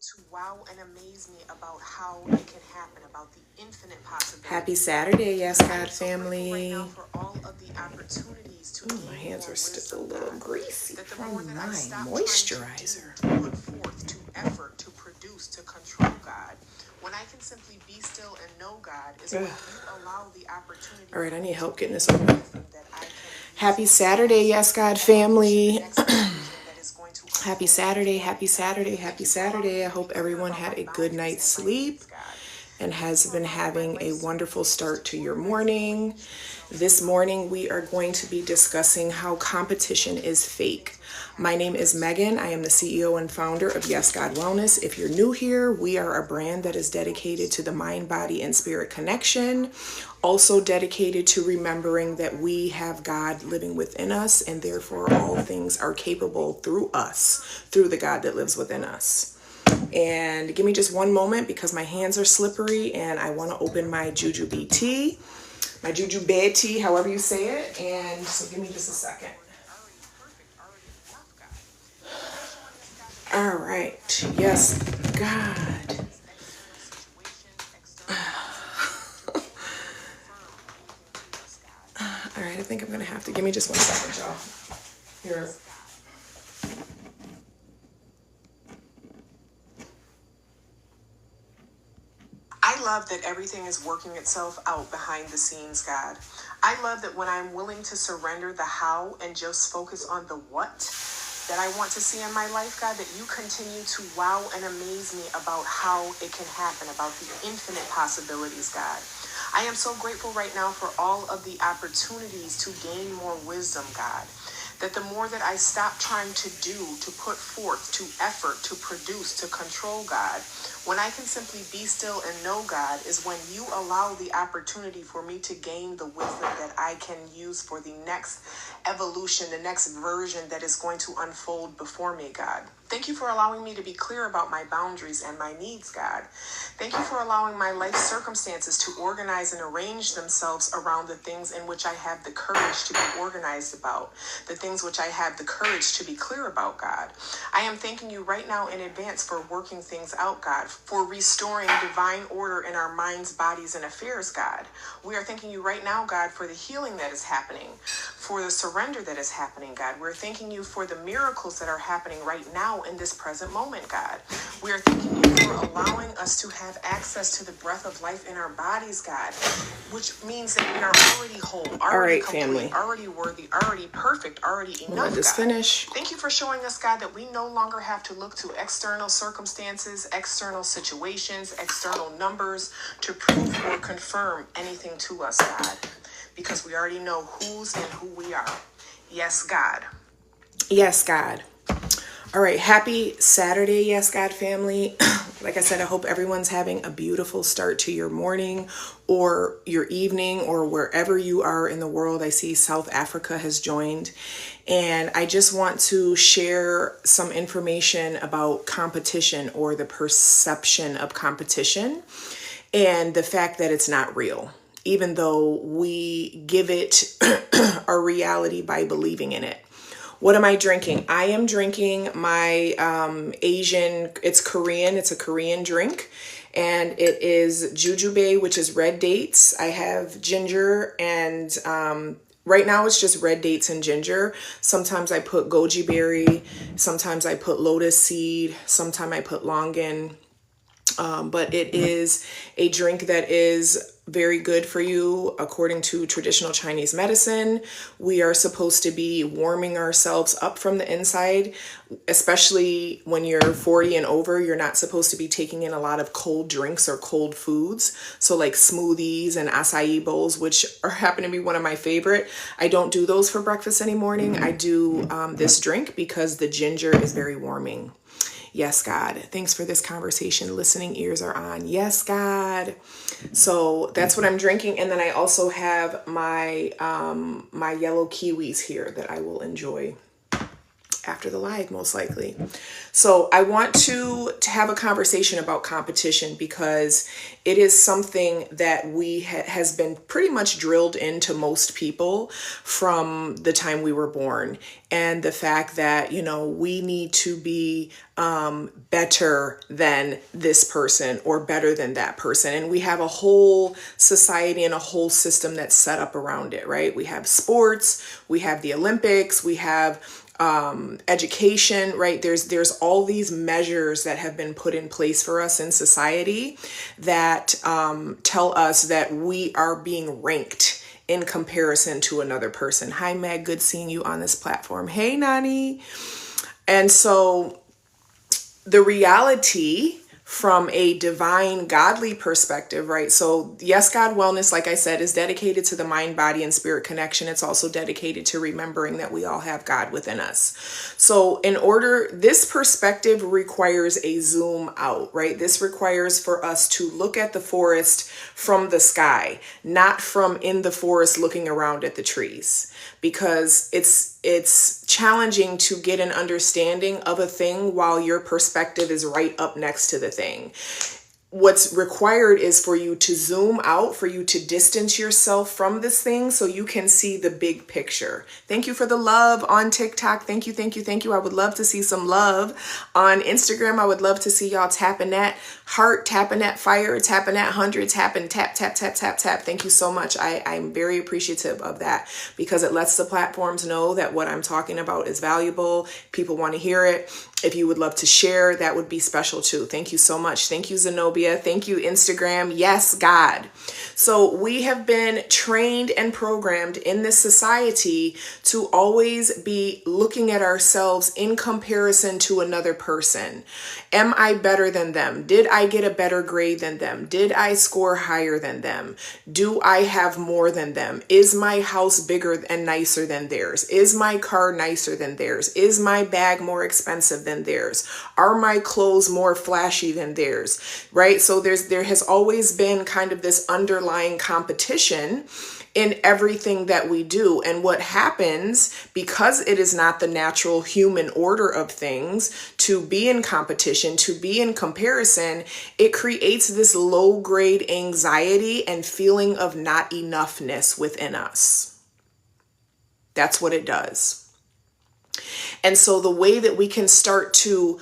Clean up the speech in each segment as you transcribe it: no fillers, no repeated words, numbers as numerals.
to wow and amaze me about how it can happen, about the infinite possibilities. Happy Saturday, Yes God family. Right now for all of the opportunities to my hands are still a little greasy from my moisturizer. To put forth, to effort, to produce, to control God. When I can simply be still and know God is when you allow the opportunity. All right, I need help getting this open. Happy Saturday, Yes God family. Happy Saturday, happy Saturday, happy Saturday. I hope everyone had a good night's sleep and has been having a wonderful start to your morning. This morning, we are going to be discussing how competition is fake. My name is Megan. I am the CEO and founder of Yes God Wellness. If you're new here, we are a brand that is dedicated to the mind, body, and spirit connection. Also dedicated to remembering that we have God living within us, and therefore all things are capable through us, through the God that lives within us. And give me just one moment because my hands are slippery and I want to open my Jujube tea, my Jujube tea, however you say it. And so give me just a second. All right. Yes, God. All right, I think I'm going to have to. Give me just 1 second, y'all. Here. I love that everything is working itself out behind the scenes, God. I love that when I'm willing to surrender the how and just focus on the what that I want to see in my life, God, that you continue to wow and amaze me about how it can happen, about the infinite possibilities, God. I am so grateful right now for all of the opportunities to gain more wisdom, God. That the more that I stop trying to do, to put forth, to effort, to produce, to control, God, when I can simply be still and know God is when you allow the opportunity for me to gain the wisdom that I can use for the next evolution, the next version that is going to unfold before me, God. Thank you for allowing me to be clear about my boundaries and my needs, God. Thank you for allowing my life circumstances to organize and arrange themselves around the things in which I have the courage to be organized about, the things which I have the courage to be clear about, God. I am thanking you right now in advance for working things out, God, for restoring divine order in our minds, bodies, and affairs, God. We are thanking you right now, God, for the healing that is happening, for the surrender that is happening, God. We're thanking you for the miracles that are happening right now in this present moment, God. We are thanking you for allowing us to have access to the breath of life in our bodies, God, which means that we are already whole, already complete, family, already worthy, already perfect, already enough, let this finish. Thank you for showing us, God, that we no longer have to look to external circumstances, external situations, external numbers to prove or confirm anything to us, God, because we already know whose and who we are. Yes, God. Yes, God. All right, happy Saturday, Yes God family. Like I said, I hope everyone's having a beautiful start to your morning or your evening or wherever you are in the world. I see South Africa has joined. And I just want to share some information about competition or the perception of competition and the fact that it's not real, even though we give it a reality by believing in it. What am I drinking? I am drinking my Asian, it's Korean, it's a Korean drink, and it is jujube, which is red dates. I have ginger and right now it's just red dates and ginger. Sometimes I put goji berry, sometimes I put lotus seed, sometimes I put longan. But it is a drink that is very good for you according to traditional Chinese medicine. We are supposed to be warming ourselves up from the inside, especially when you're 40 and over. You're not supposed to be taking in a lot of cold drinks or cold foods. So like smoothies and acai bowls, which happen to be one of my favorite. I don't do those for breakfast any morning. I do this drink because the ginger is very warming. Yes, God. Thanks for this conversation. Listening ears are on. Yes, God. So that's what I'm drinking. And then I also have my my yellow kiwis here that I will enjoy. after the live, most likely. So I want to have a conversation about competition because it is something that has been pretty much drilled into most people from the time we were born. And the fact that, we need to be better than this person or better than that person. And we have a whole society and a whole system that's set up around it, right? We have sports, we have the Olympics, we have education, right? There's all these measures that have been put in place for us in society that tell us that we are being ranked in comparison to another person. Hi, Meg. Good seeing you on this platform. Hey, Nani. And so the reality from a divine, godly perspective, right? So Yes God Wellness, like I said, is dedicated to the mind, body, and spirit connection. It's also dedicated to remembering that we all have God within us. So this perspective requires a zoom out, right? This requires for us to look at the forest from the sky, not from in the forest looking around at the trees, because it's challenging to get an understanding of a thing while your perspective is right up next to the thing. What's required is for you to zoom out, for you to distance yourself from this thing so you can see the big picture. Thank you for the love on TikTok. Thank you, thank you, thank you. I would love to see some love on Instagram. I would love to see y'all tapping that heart, tapping that fire, tapping that 100, tapping, tap, tap, tap, tap, tap. Thank you so much. I'm very appreciative of that because it lets the platforms know that what I'm talking about is valuable. People want to hear it. If you would love to share, that would be special too. Thank you so much. Thank you, Zenobia. Thank you, Instagram. Yes, God. So we have been trained and programmed in this society to always be looking at ourselves in comparison to another person. Am I better than them? Did I get a better grade than them? Did I score higher than them? Do I have more than them? Is my house bigger and nicer than theirs? Is my car nicer than theirs? Is my bag more expensive than theirs? Are my clothes more flashy than theirs? Right? So there has always been kind of this underlying competition in everything that we do. And what happens, because it is not the natural human order of things to be in competition, to be in comparison, it creates this low grade anxiety and feeling of not enoughness within us. That's what it does. And so the way that we can start to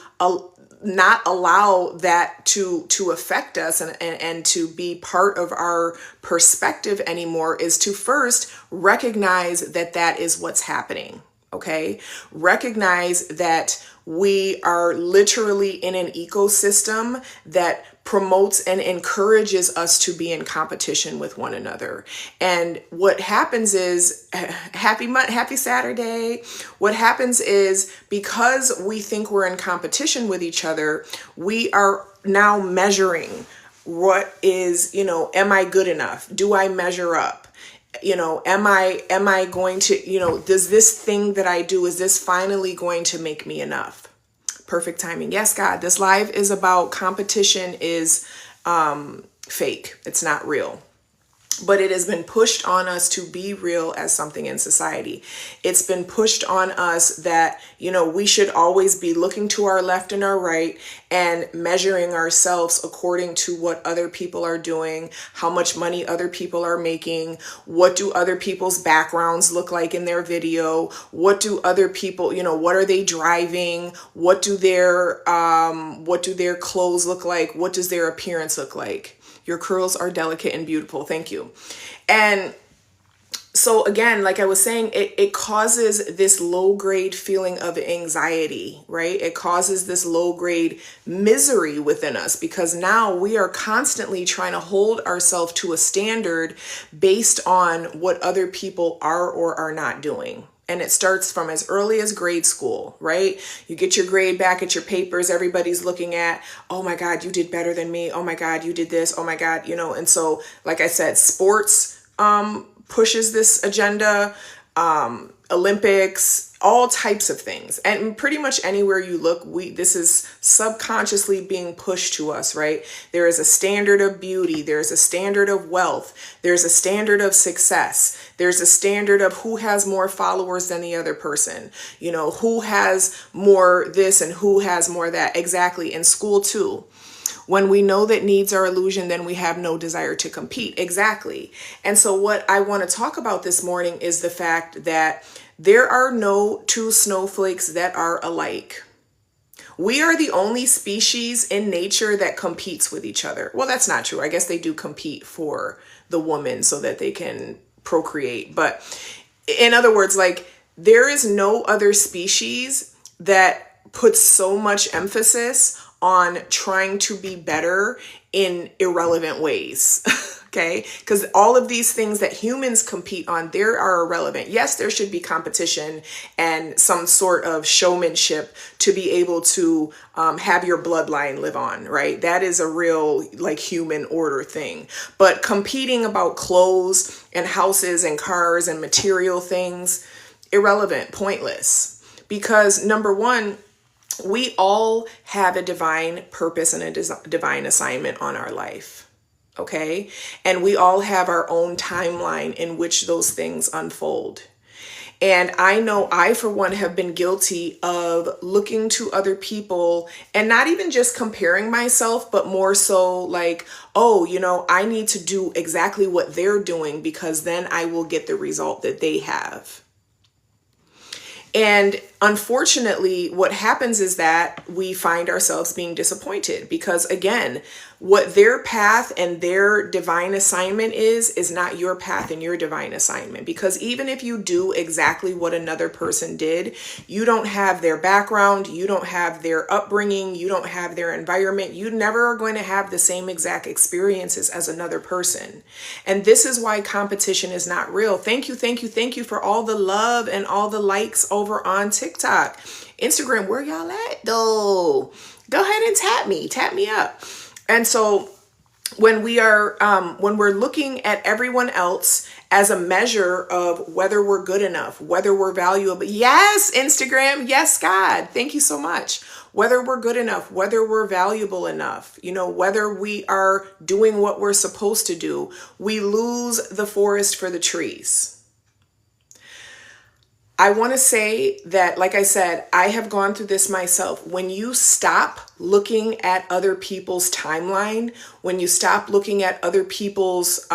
not allow that to affect us and to be part of our perspective anymore is to first recognize that is what's happening. Okay. Recognize that we are literally in an ecosystem that promotes and encourages us to be in competition with one another. And what happens is, happy Saturday. What happens is, because we think we're in competition with each other, we are now measuring what is, am I good enough? Do I measure up? Am I going to, does this thing that I do, is this finally going to make me enough? Perfect timing. Yes, God, this live is about competition is fake. It's not real. But it has been pushed on us to be real as something in society. It's been pushed on us that, we should always be looking to our left and our right and measuring ourselves according to what other people are doing, how much money other people are making, what do other people's backgrounds look like in their video, what do other people, what are they driving, what do their clothes look like, what does their appearance look like. Your curls are delicate and beautiful. Thank you. And so again, like I was saying, it causes this low grade feeling of anxiety, right? It causes this low grade misery within us because now we are constantly trying to hold ourselves to a standard based on what other people are or are not doing. And it starts from as early as grade school, right? You get your grade back at your papers. Everybody's looking at, oh my God, you did better than me. Oh my God, you did this. Oh my God, and so, like I said, sports pushes this agenda, Olympics, all types of things. And pretty much anywhere you look, this is subconsciously being pushed to us, right? There is a standard of beauty. There's a standard of wealth. There's a standard of success. There's a standard of who has more followers than the other person. You know, who has more this and who has more that. Exactly. In school too. When we know that needs are illusion, then we have no desire to compete. Exactly. And so what I want to talk about this morning is the fact that there are no two snowflakes that are alike. We are the only species in nature that competes with each other. Well, that's not true. I guess they do compete for the woman so that they can procreate. But in other words, like, there is no other species that puts so much emphasis on trying to be better in irrelevant ways. Okay, because all of these things that humans compete on, they are irrelevant. Yes, there should be competition and some sort of showmanship to be able to have your bloodline live on, right? That is a real, like, human order thing. But competing about clothes and houses and cars and material things, irrelevant, pointless. Because number one, we all have a divine purpose and a divine assignment on our life. Okay. And we all have our own timeline in which those things unfold. And I know I, for one, have been guilty of looking to other people and not even just comparing myself, but more so like, oh, you know, I need to do exactly what they're doing because then I will get the result that they have. And unfortunately, what happens is that we find ourselves being disappointed because, again, what their path and their divine assignment is not your path and your divine assignment. Because even if you do exactly what another person did, you don't have their background, you don't have their upbringing, you don't have their environment. You never are going to have the same exact experiences as another person. And this is why competition is not real. Thank you for all the love and all the likes over on TikTok. Instagram, where y'all at though? Go ahead and tap me up. And so when we're looking at everyone else as a measure of whether we're good enough, whether we're valuable. Yes, Instagram. Yes, God. Thank you so much. Whether we're good enough, whether we're valuable enough, you know, whether we are doing what we're supposed to do, we lose the forest for the trees. I want to say that, like I said, I have gone through this myself. When you stop looking at other people's timeline, when you stop looking at other people's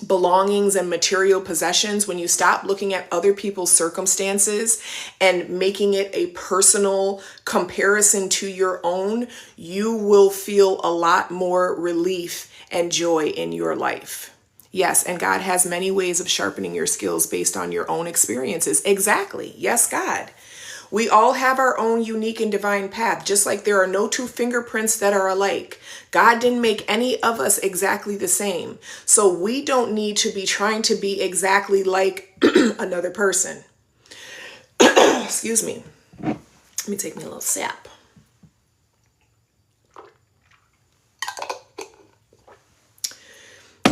belongings and material possessions, when you stop looking at other people's circumstances and making it a personal comparison to your own, you will feel a lot more relief and joy in your life. Yes, and God has many ways of sharpening your skills based on your own experiences. Exactly. Yes, God. We all have our own unique and divine path, just like there are no two fingerprints that are alike. God didn't make any of us exactly the same. So we don't need to be trying to be exactly like another person. Excuse me. Let me take me a little sip.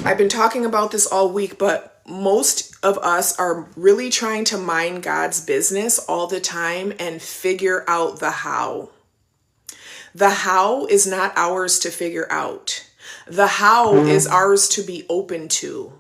I've been talking about this all week, but most of us are really trying to mind God's business all the time and figure out the how. The how is not ours to figure out. The how is ours to be open to.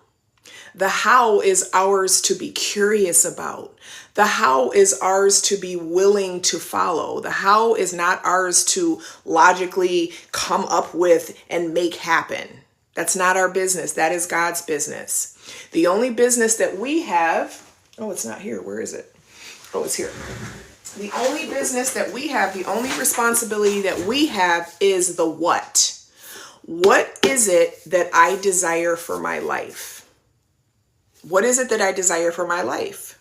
The how is ours to be curious about. The how is ours to be willing to follow. The how is not ours to logically come up with and make happen. That's not our business. That is God's business. The only business that we have, oh, it's not here. Where is it? Oh, it's here. The only business that we have, the only responsibility that we have is the what. What is it that I desire for my life? What is it that I desire for my life?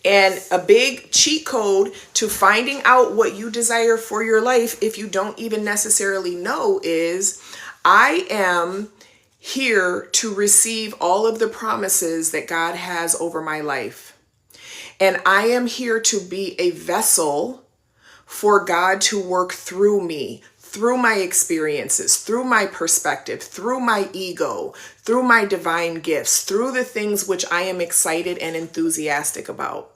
And a big cheat code to finding out what you desire for your life, if you don't even necessarily know, is I am here to receive all of the promises that God has over my life. And I am here to be a vessel for God to work through me, through my experiences, through my perspective, through my ego, through my divine gifts, through the things which I am excited and enthusiastic about.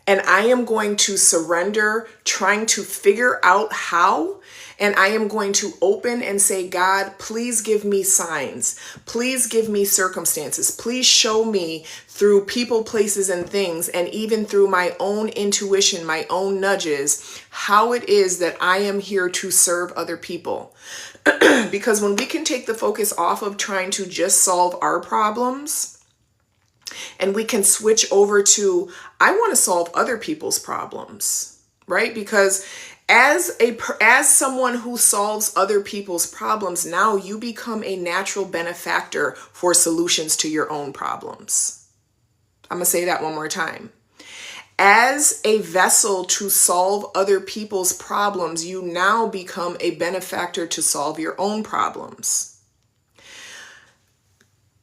And I am going to surrender trying to figure out how. And I am going to open and say, God, please give me signs. Please give me circumstances. Please show me through people, places, and things, and even through my own intuition, my own nudges, how it is that I am here to serve other people. Because when we can take the focus off of trying to just solve our problems, and we can switch over to, I want to solve other people's problems, right? Because as someone who solves other people's problems, now you become a natural benefactor for solutions to your own problems. I'm going to say that one more time. As a vessel to solve other people's problems, you now become a benefactor to solve your own problems.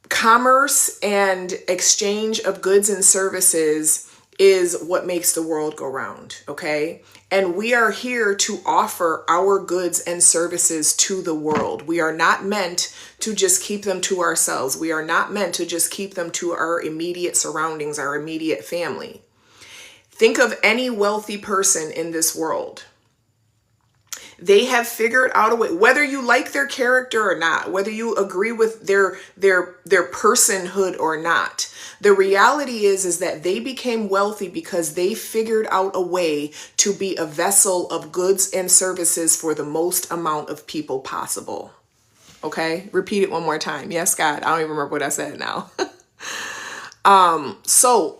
Commerce and exchange of goods and services is what makes the world go round, okay? And we are here to offer our goods and services to the world. We are not meant to just keep them to ourselves. We are not meant to just keep them to our immediate surroundings, our immediate family. Think of any wealthy person in this world. They have figured out a way, whether you like their character or not, whether you agree with their personhood or not. The reality is that they became wealthy because they figured out a way to be a vessel of goods and services for the most amount of people possible. Okay, repeat it one more time. Yes, God. I don't even remember what I said now. So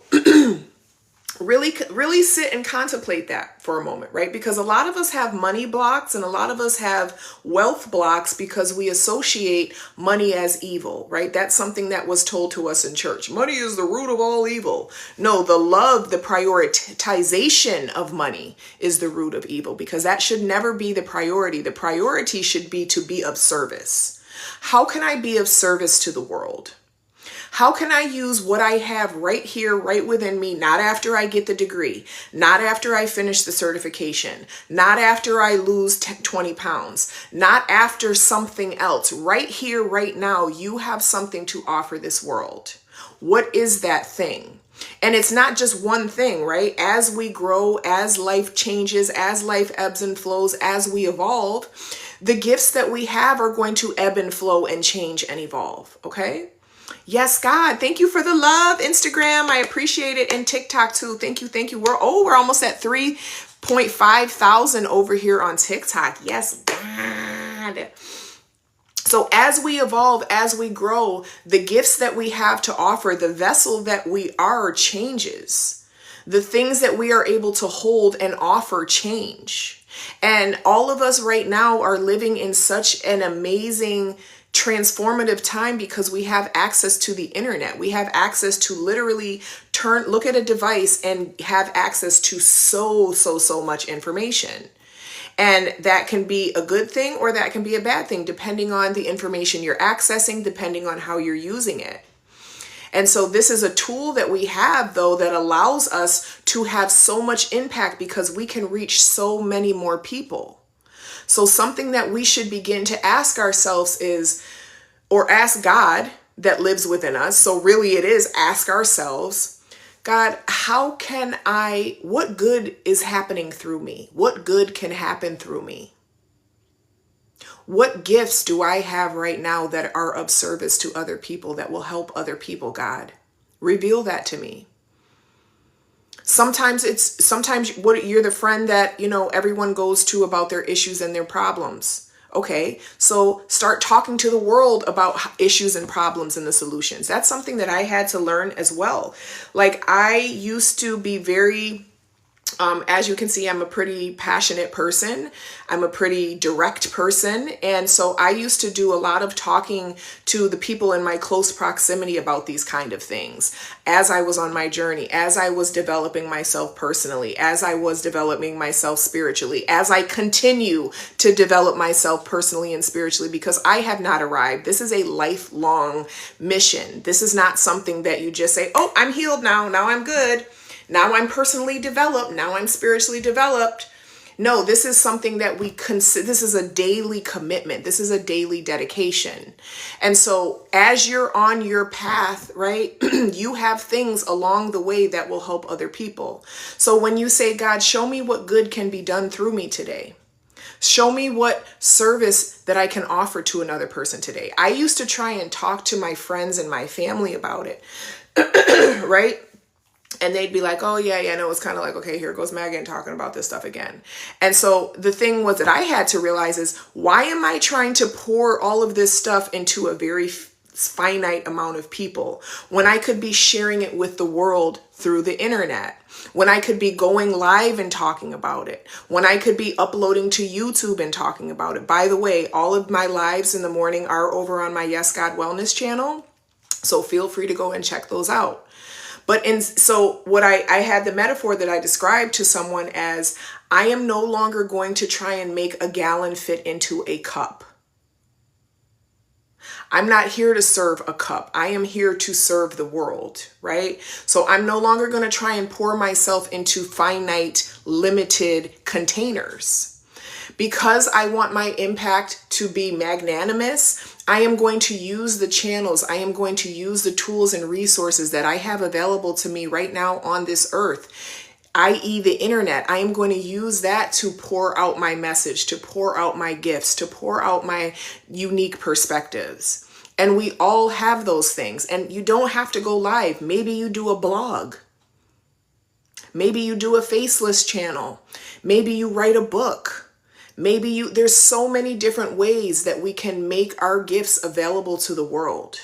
really sit and contemplate that for a moment, right? Because a lot of us have money blocks and a lot of us have wealth blocks because we associate money as evil, right? That's something that was told to us in church. Money is the root of all evil. No, the prioritization of money is the root of evil, because that should never be the priority. The priority should be to be of service. How can I be of service to the world? How can I use what I have right here, right within me, not after I get the degree, not after I finish the certification, not after I lose 20 pounds, not after something else. Right here, right now, you have something to offer this world. What is that thing? And it's not just one thing, right? As we grow, as life changes, as life ebbs and flows, as we evolve, the gifts that we have are going to ebb and flow and change and evolve, okay? Yes, God. Thank you for the love, Instagram. I appreciate it. And TikTok too. Thank you. We're almost at 3.5 thousand over here on TikTok. Yes, God. So as we evolve, as we grow, the gifts that we have to offer, the vessel that we are changes. The things that we are able to hold and offer change. And all of us right now are living in such an amazing transformative time because we have access to the internet. We have access to literally look at a device and have access to so much information. And that can be a good thing or that can be a bad thing, depending on the information you're accessing, depending on how you're using it. And so this is a tool that we have, though, that allows us to have so much impact because we can reach so many more people. So something that we should begin to ask ourselves is, or ask God that lives within us. So really it is ask ourselves, God, what good is happening through me? What good can happen through me? What gifts do I have right now that are of service to other people that will help other people, God? Reveal that to me. Sometimes you're the friend that, everyone goes to about their issues and their problems. Okay, so start talking to the world about issues and problems and the solutions. That's something that I had to learn as well. Like I used to be very, as you can see, I'm a pretty passionate person. I'm a pretty direct person. And so I used to do a lot of talking to the people in my close proximity about these kind of things. As I was on my journey, as I was developing myself personally, as I was developing myself spiritually, as I continue to develop myself personally and spiritually, because I have not arrived. This is a lifelong mission. This is not something that you just say, oh, I'm healed now. Now I'm good. Now I'm personally developed. Now I'm spiritually developed. No, this is something that we consider, this is a daily commitment. This is a daily dedication. And so as you're on your path, right, you have things along the way that will help other people. So when you say, God, show me what good can be done through me today. Show me what service that I can offer to another person today. I used to try and talk to my friends and my family about it, right? And they'd be like, oh, yeah, no, it's kind of like, okay, here goes Megan talking about this stuff again. And so the thing was that I had to realize is, why am I trying to pour all of this stuff into a very finite amount of people when I could be sharing it with the world through the internet? When I could be going live and talking about it, when I could be uploading to YouTube and talking about it. By the way, all of my lives in the morning are over on my Yes God Wellness channel. So feel free to go and check those out. So what I had the metaphor that I described to someone as, I am no longer going to try and make a gallon fit into a cup. I'm not here to serve a cup. I am here to serve the world, right? So I'm no longer going to try and pour myself into finite, limited containers. Because I want my impact to be magnanimous, I am going to use the channels, I am going to use the tools and resources that I have available to me right now on this earth, i.e. the internet. I am going to use that to pour out my message, to pour out my gifts, to pour out my unique perspectives. And we all have those things. And you don't have to go live. Maybe you do a blog. Maybe you do a faceless channel. Maybe you write a book. There's so many different ways that we can make our gifts available to the world.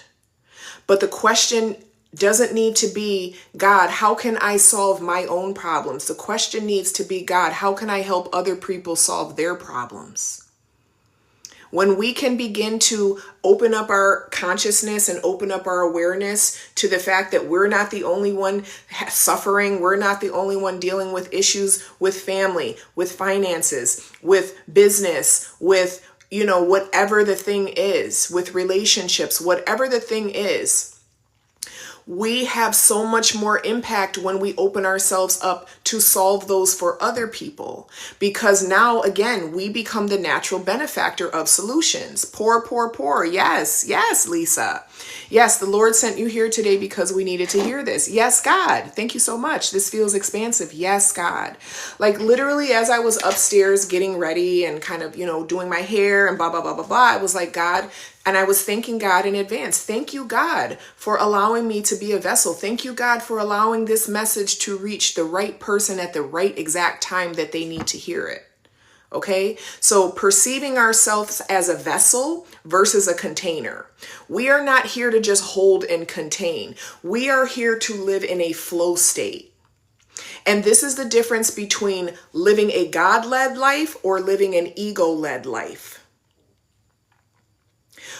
But the question doesn't need to be, God, how can I solve my own problems? The question needs to be, God, how can I help other people solve their problems? When we can begin to open up our consciousness and open up our awareness to the fact that we're not the only one suffering, we're not the only one dealing with issues with family, with finances, with business, with, whatever the thing is, with relationships, whatever the thing is, we have so much more impact when we open ourselves up to solve those for other people. Because now, again, we become the natural benefactor of solutions. Pour. Yes, Lisa. Yes, the Lord sent you here today because we needed to hear this. Yes, God. Thank you so much. This feels expansive. Yes, God. Like literally as I was upstairs getting ready and kind of, doing my hair and blah, blah, blah, blah, blah, I was like, God, and I was thanking God in advance. Thank you, God, for allowing me to be a vessel. Thank you, God, for allowing this message to reach the right person at the right exact time that they need to hear it. Okay, so perceiving ourselves as a vessel versus a container. We are not here to just hold and contain. We are here to live in a flow state. And this is the difference between living a God-led life or living an ego-led life.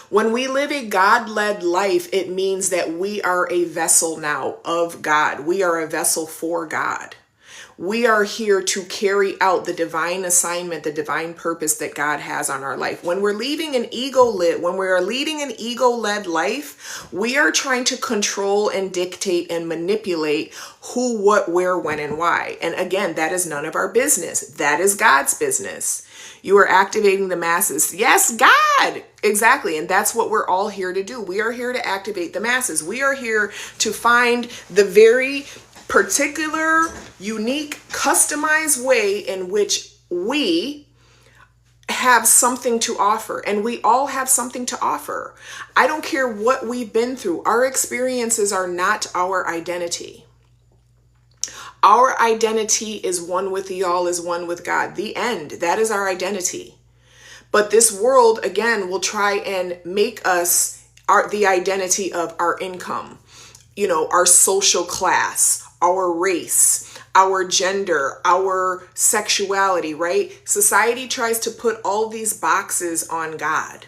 When we live a God-led life, it means that we are a vessel now of God. We are a vessel for God. We are here to carry out the divine assignment, the divine purpose that God has on our life. When we're leading an ego-led life, we are trying to control and dictate and manipulate who, what, where, when, and why. And again, that is none of our business. That is God's business. You are activating the masses. Yes, God. Exactly. And that's what we're all here to do. We are here to activate the masses. We are here to find the very particular, unique, customized way in which we have something to offer. And we all have something to offer. I don't care what we've been through. Our experiences are not our identity. Our identity is one with the all, is one with God. The end. That is our identity. But this world, again, will try and make us the identity of our income, our social class, our race, our gender, our sexuality, right? Society tries to put all these boxes on God.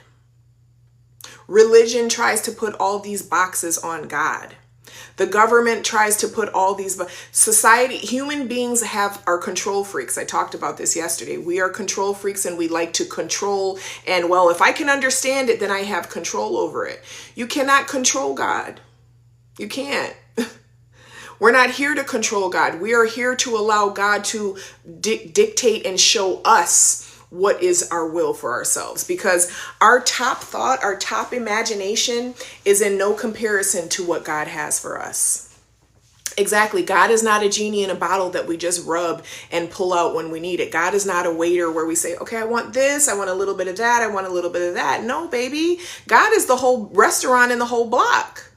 Religion tries to put all these boxes on God. The government tries to put all these, society, human beings are control freaks. I talked about this yesterday. We are control freaks and we like to control. And well, if I can understand it, then I have control over it. You cannot control God. You can't. We're not here to control God. We are here to allow God to dictate and show us what is our will for ourselves, because our top thought, our top imagination is in no comparison to what God has for us. Exactly. God is not a genie in a bottle that we just rub and pull out when we need it. God is not a waiter where we say, okay, I want this, I want a little bit of that, I want a little bit of that. No, baby. God is the whole restaurant in the whole block.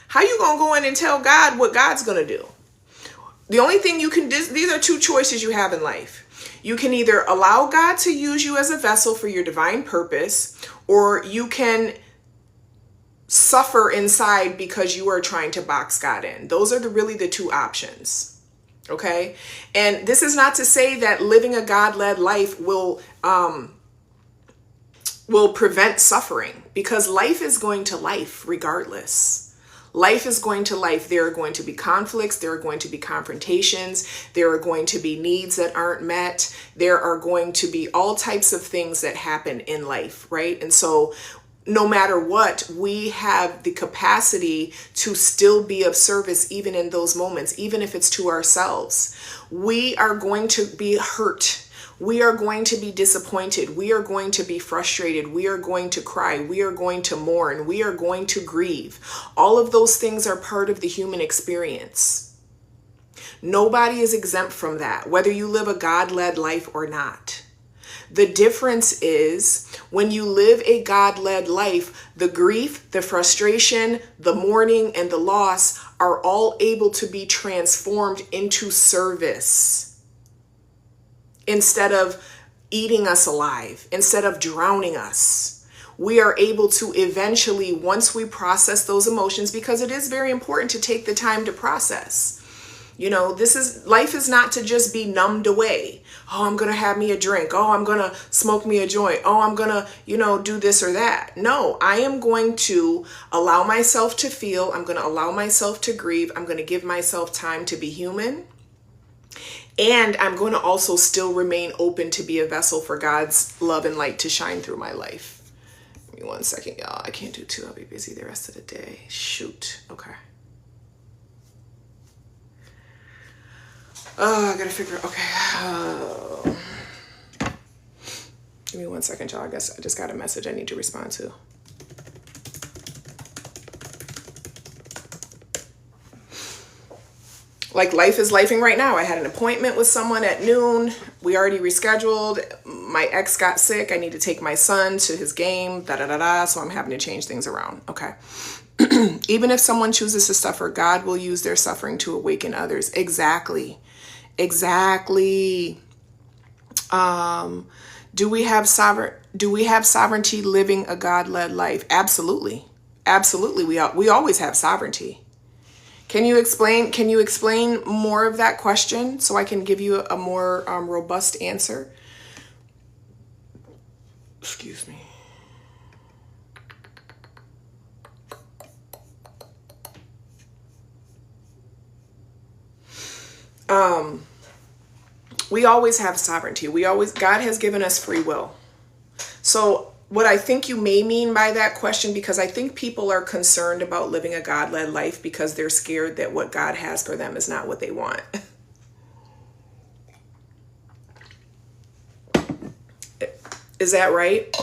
How you gonna go in and tell God what God's gonna do? The only thing you can do, these are two choices you have in life. You can either allow God to use you as a vessel for your divine purpose, or you can suffer inside because you are trying to box God in. Those are really the two options. Okay? And this is not to say that living a God-led life will prevent suffering, because life is going to life regardless. Life is going to life. There are going to be conflicts. There are going to be confrontations. There are going to be needs that aren't met. There are going to be all types of things that happen in life, right? And so no matter what, we have the capacity to still be of service even in those moments, even if it's to ourselves. We are going to be hurt. We are going to be disappointed. We are going to be frustrated. We are going to cry. We are going to mourn. We are going to grieve. All of those things are part of the human experience. Nobody is exempt from that, whether you live a God-led life or not. The difference is when you live a God-led life, the grief, the frustration, the mourning, and the loss are all able to be transformed into service. Instead of eating us alive, instead of drowning us, we are able to eventually, once we process those emotions, because it is very important to take the time to process. You know, life is not to just be numbed away. Oh, I'm going to have me a drink. Oh, I'm going to smoke me a joint. Oh, I'm going to, do this or that. No, I am going to allow myself to feel. I'm going to allow myself to grieve. I'm going to give myself time to be human. And I'm going to also still remain open to be a vessel for God's love and light to shine through my life. Give me 1 second, y'all. I can't do two. I'll be busy the rest of the day. Shoot. Okay. Oh, I got to figure out. Okay. Give me 1 second, y'all. I guess I just got a message I need to respond to. Like life is lifing right now. I had an appointment with someone at noon. We already rescheduled. My ex got sick. I need to take my son to his game. So I'm having to change things around. Okay. Even if someone chooses to suffer, God will use their suffering to awaken others. Exactly. Do we have sovereignty living a God-led life? Absolutely. We always have sovereignty. Can you explain more of that question so I can give you a more robust answer? Excuse me. We always have sovereignty. God has given us free will. So what I think you may mean by that question, because I think people are concerned about living a God-led life because they're scared that what God has for them is not what they want. Is that right?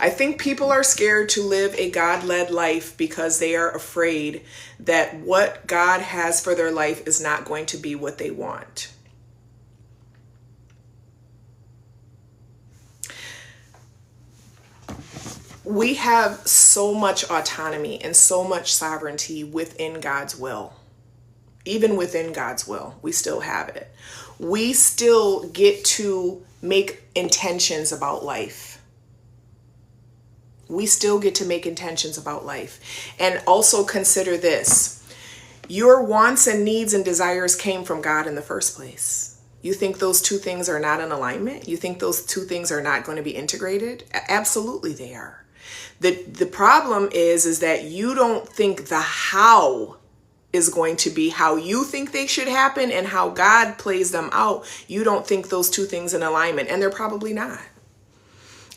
I think people are scared to live a God-led life because they are afraid that what God has for their life is not going to be what they want. We have so much autonomy and so much sovereignty within God's will. Even within God's will, we still have it. We still get to make intentions about life. We still get to make intentions about life. And also consider this. Your wants and needs and desires came from God in the first place. You think those two things are not in alignment? You think those two things are not going to be integrated? Absolutely they are. The problem is that you don't think the how is going to be how you think they should happen and how God plays them out. You don't think those two things in alignment, and they're probably not.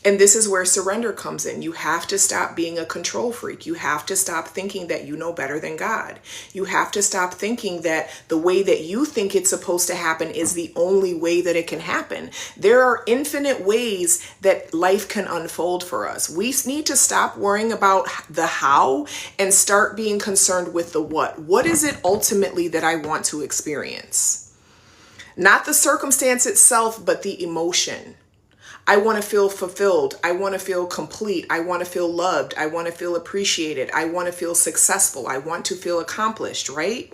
And this is where surrender comes in. You have to stop being a control freak. You have to stop thinking that you know better than God. You have to stop thinking that the way that you think it's supposed to happen is the only way that it can happen. There are infinite ways that life can unfold for us. We need to stop worrying about the how and start being concerned with the what. What is it ultimately that I want to experience? Not the circumstance itself, but the emotion. I want to feel fulfilled. I want to feel complete. I want to feel loved. I want to feel appreciated. I want to feel successful. I want to feel accomplished, right?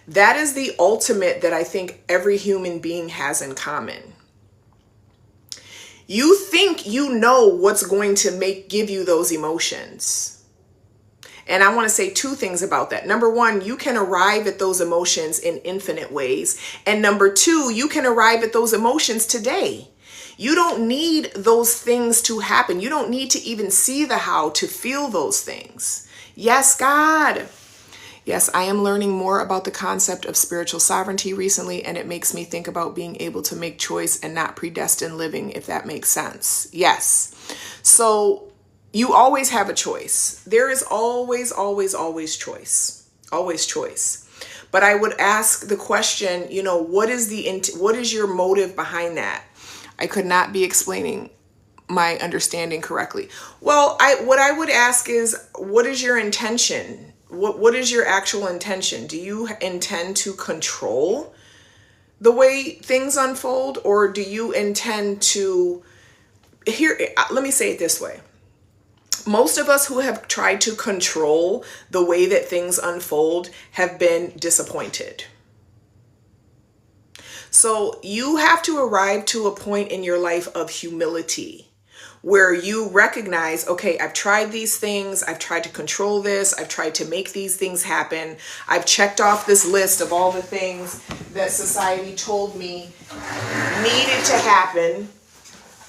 That is the ultimate that I think every human being has in common. You think you know what's going to give you those emotions. And I want to say two things about that. Number one, you can arrive at those emotions in infinite ways. And number two, you can arrive at those emotions today. You don't need those things to happen. You don't need to even see the how to feel those things. Yes, God. Yes, I am learning more about the concept of spiritual sovereignty recently, and it makes me think about being able to make choice and not predestined living, if that makes sense. Yes. So you always have a choice. There is always choice. Always choice. But I would ask the question, what is your motive behind that? I could not be explaining my understanding correctly. Well, what I would ask is, what is your intention? What is your actual intention? Do you intend to control the way things unfold, or do you intend to let me say it this way. Most of us who have tried to control the way that things unfold have been disappointed. So you have to arrive to a point in your life of humility where you recognize, okay, I've tried these things. I've tried to control this. I've tried to make these things happen. I've checked off this list of all the things that society told me needed to happen.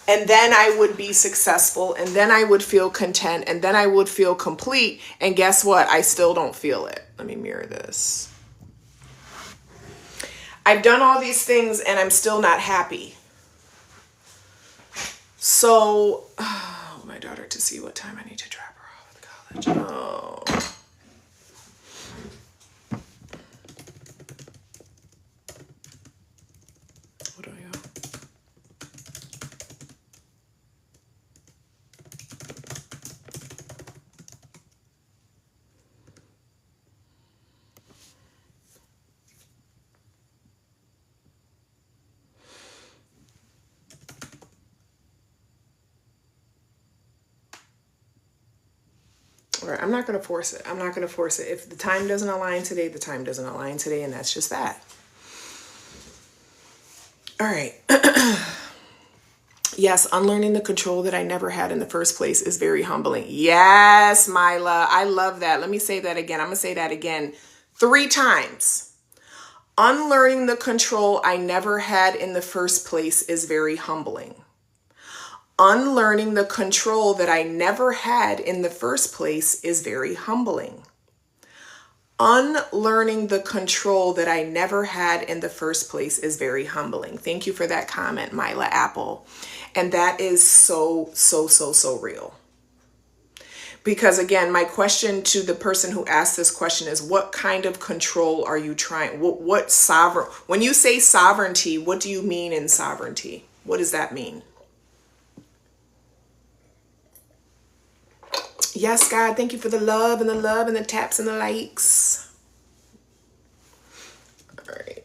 And then I would be successful, and then I would feel content, and then I would feel complete. And guess what? I still don't feel it. Let me mirror this. I've done all these things and I'm still not happy. So, my daughter to see what time I need to drop her off at college. Oh. What do I go? All right, I'm not going to force it. If the time doesn't align today, the time doesn't align today, and that's just that. All right. Yes, unlearning the control that I never had in the first place is very humbling. Yes, Mila, I love that. Let me say that again. I'm going to say that again 3 times. Unlearning the control I never had in the first place is very humbling. Unlearning the control that I never had in the first place is very humbling. Unlearning the control that I never had in the first place is very humbling. Thank you for that comment, Mila Apple. And that is so real. Because again, my question to the person who asked this question is, what kind of control are you trying? What sovereign? When you say sovereignty, what do you mean in sovereignty? What does that mean? Yes, God, thank you for the love and the taps and the likes. All right.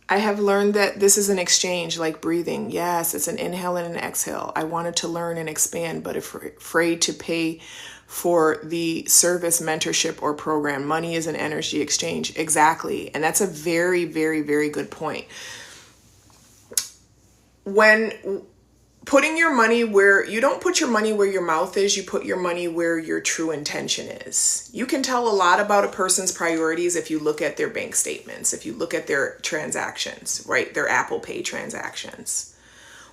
I have learned that this is an exchange, like breathing. Yes, it's an inhale and an exhale. I wanted to learn and expand, but afraid to pay for the service, mentorship, or program. Money is an energy exchange. Exactly. And that's a very, very, very good point. When putting your money where you don't put your money where your mouth is, you put your money where your true intention is. You can tell a lot about a person's priorities if you look at their bank statements, if you look at their transactions, right? Their Apple Pay transactions.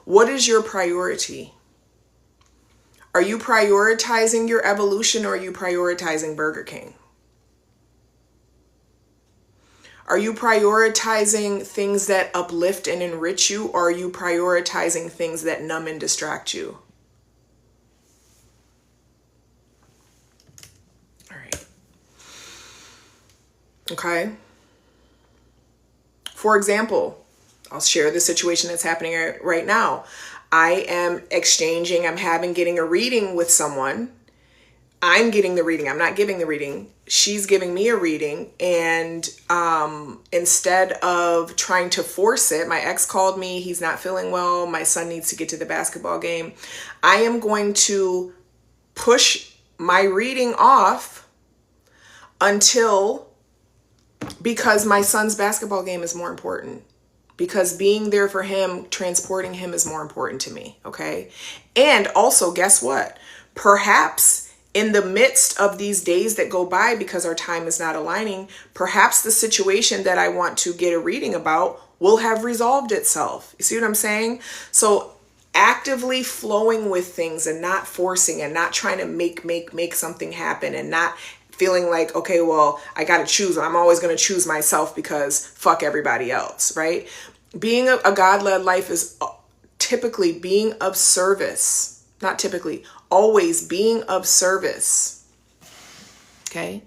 What is your priority? Are you prioritizing your evolution, or are you prioritizing Burger King? Are you prioritizing things that uplift and enrich you, or are you prioritizing things that numb and distract you? All right. Okay. For example, I'll share the situation that's happening right now. I am getting a reading with someone. I'm getting the reading. I'm not giving the reading. She's giving me a reading. And instead of trying to force it, my ex called me. He's not feeling well. My son needs to get to the basketball game. I am going to push my reading off because my son's basketball game is more important. Because being there for him, transporting him is more important to me. Okay. And also, guess what? Perhaps in the midst of these days that go by, because our time is not aligning, perhaps the situation that I want to get a reading about will have resolved itself. You see what I'm saying? So actively flowing with things and not forcing and not trying to make something happen, and not feeling like, okay, well, I got to choose. I'm always going to choose myself because fuck everybody else, right? Being a God-led life is typically being of service. Not typically, always being of service. Okay?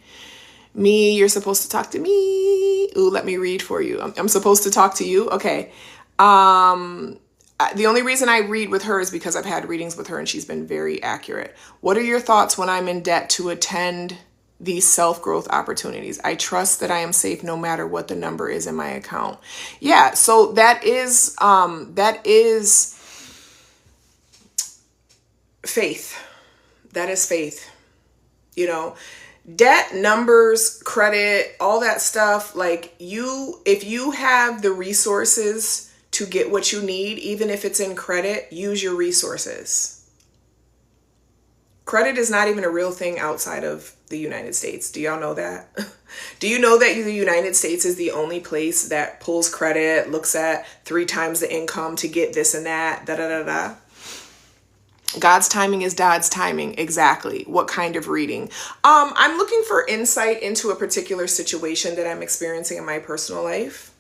Me, you're supposed to talk to me. Ooh, let me read for you. I'm supposed to talk to you? Okay. The only reason I read with her is because I've had readings with her and she's been very accurate. What are your thoughts when I'm in debt to attend these self-growth opportunities? I trust that I am safe no matter what the number is in my account. Yeah, so that is faith. That is faith. You know, debt, numbers, credit, all that stuff, like if you have the resources to get what you need, even if it's in credit, use your resources. Credit is not even a real thing outside of the United States. Do y'all know that? Do you know that the United States is the only place that pulls credit, looks at 3 times the income to get this and that, da-da-da-da? God's timing is God's timing. Exactly. What kind of reading? I'm looking for insight into a particular situation that I'm experiencing in my personal life.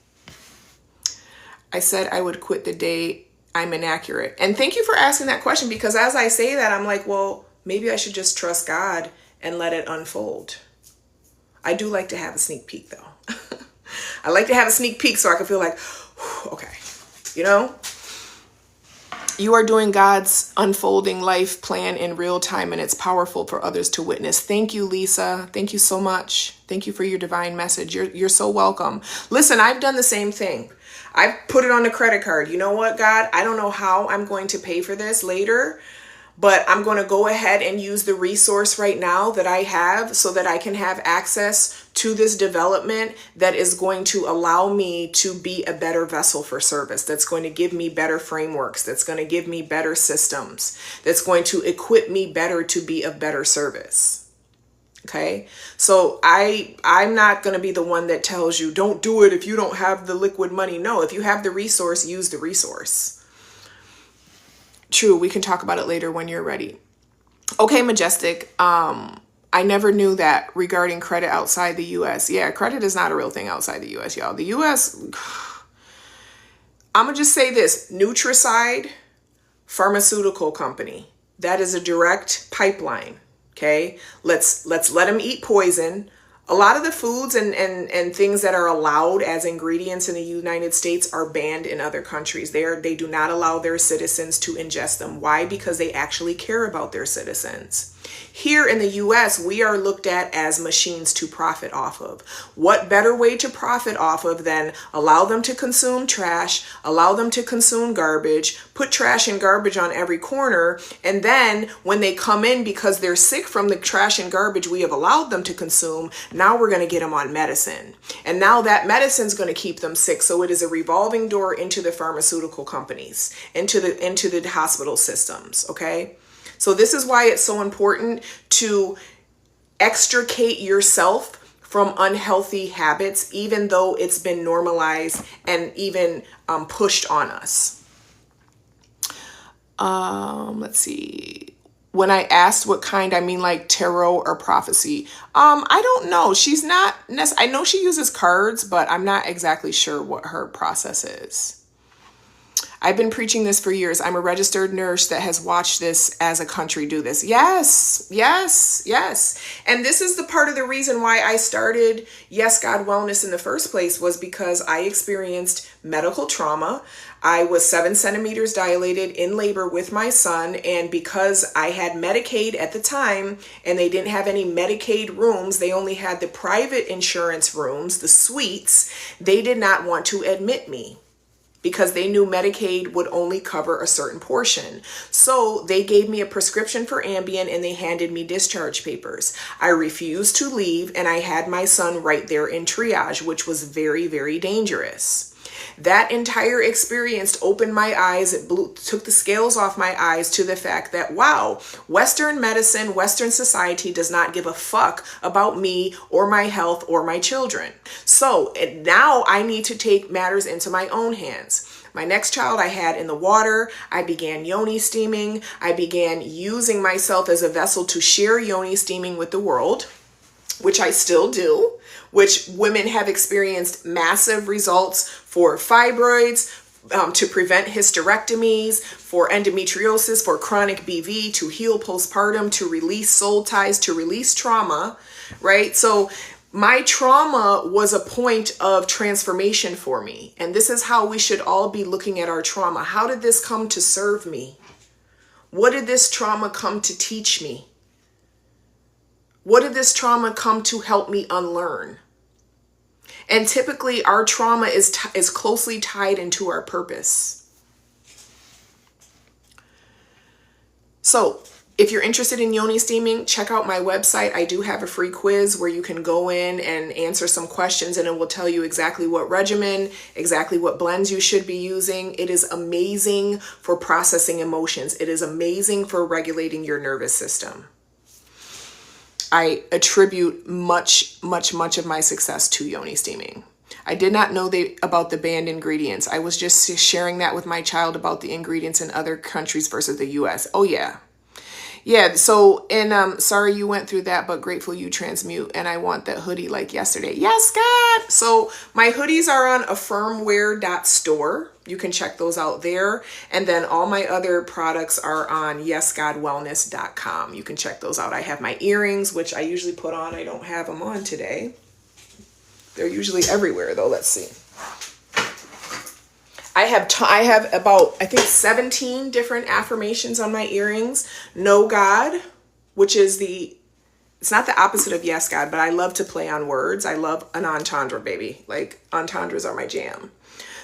I said I would quit the day I'm inaccurate. And thank you for asking that question, because as I say that, I'm like, well, maybe I should just trust God and let it unfold. I do like to have a sneak peek, though. I like to have a sneak peek so I can feel like, okay, you know? You are doing God's unfolding life plan in real time, and it's powerful for others to witness. Thank you, Lisa. Thank you so much. Thank you for your divine message. You're so welcome. Listen, I've done the same thing. I've put it on the credit card. You know what, God? I don't know how I'm going to pay for this later, but I'm going to go ahead and use the resource right now that I have so that I can have access to this development that is going to allow me to be a better vessel for service, that's going to give me better frameworks, that's going to give me better systems, that's going to equip me better to be of better service. Okay, so I'm not going to be the one that tells you don't do it if you don't have the liquid money. No, if you have the resource, use the resource. True, we can talk about it later when you're ready. Okay, Majestic. I never knew that regarding credit outside the US. Yeah, credit is not a real thing outside the US, y'all. The US, I'm going to just say this. Nutricide pharmaceutical company. That is a direct pipeline. Okay, let's let them eat poison. A lot of the foods and things that are allowed as ingredients in the United States are banned in other countries. They do not allow their citizens to ingest them. Why? Because they actually care about their citizens. Here in the US, we are looked at as machines to profit off of. What better way to profit off of than allow them to consume trash, allow them to consume garbage, put trash and garbage on every corner, and then when they come in because they're sick from the trash and garbage we have allowed them to consume, now we're going to get them on medicine. And now that medicine's going to keep them sick. So it is a revolving door into the pharmaceutical companies, into the hospital systems, okay? So this is why it's so important to extricate yourself from unhealthy habits, even though it's been normalized and even pushed on us. Let's see. when I asked what kind, I mean like tarot or prophecy. I don't know. She's not, I know she uses cards, but I'm not exactly sure what her process is. I've been preaching this for years. I'm a registered nurse that has watched this as a country do this. Yes, yes, yes. And this is the part of the reason why I started Yes God Wellness in the first place, was because I experienced medical trauma. I was 7 centimeters dilated in labor with my son. And because I had Medicaid at the time and they didn't have any Medicaid rooms, they only had the private insurance rooms, the suites, they did not want to admit me, because they knew Medicaid would only cover a certain portion. So they gave me a prescription for Ambien and they handed me discharge papers. I refused to leave and I had my son right there in triage, which was very, very dangerous. That entire experience opened my eyes. It took the scales off my eyes to the fact that, wow, Western medicine, Western society does not give a fuck about me or my health or my children. So now I need to take matters into my own hands. My next child I had in the water. I began yoni steaming. I began using myself as a vessel to share yoni steaming with the world, which I still do, which women have experienced massive results for fibroids, to prevent hysterectomies, for endometriosis, for chronic BV, to heal postpartum, to release soul ties, to release trauma, right? So my trauma was a point of transformation for me. And this is how we should all be looking at our trauma. How did this come to serve me? What did this trauma come to teach me? What did this trauma come to help me unlearn? And typically our trauma is closely tied into our purpose. So if you're interested in yoni steaming, check out my website. I do have a free quiz where you can go in and answer some questions, and it will tell you exactly what regimen, exactly what blends you should be using. It is amazing for processing emotions. It is amazing for regulating your nervous system. I attribute much of my success to yoni steaming. I did not know about the banned ingredients. I was just sharing that with my child about the ingredients in other countries versus the US. Oh yeah. Yeah, so, and sorry you went through that, but grateful you transmute, and I want that hoodie like yesterday. Yes, God! So my hoodies are on affirmwear.store. You can check those out there. And then all my other products are on yesgodwellness.com. You can check those out. I have my earrings, which I usually put on. I don't have them on today. They're usually everywhere, though. Let's see. I have about, I think, 17 different affirmations on my earrings. No God, which is it's not the opposite of yes God, but I love to play on words. I love an entendre, baby. Like, entendres are my jam.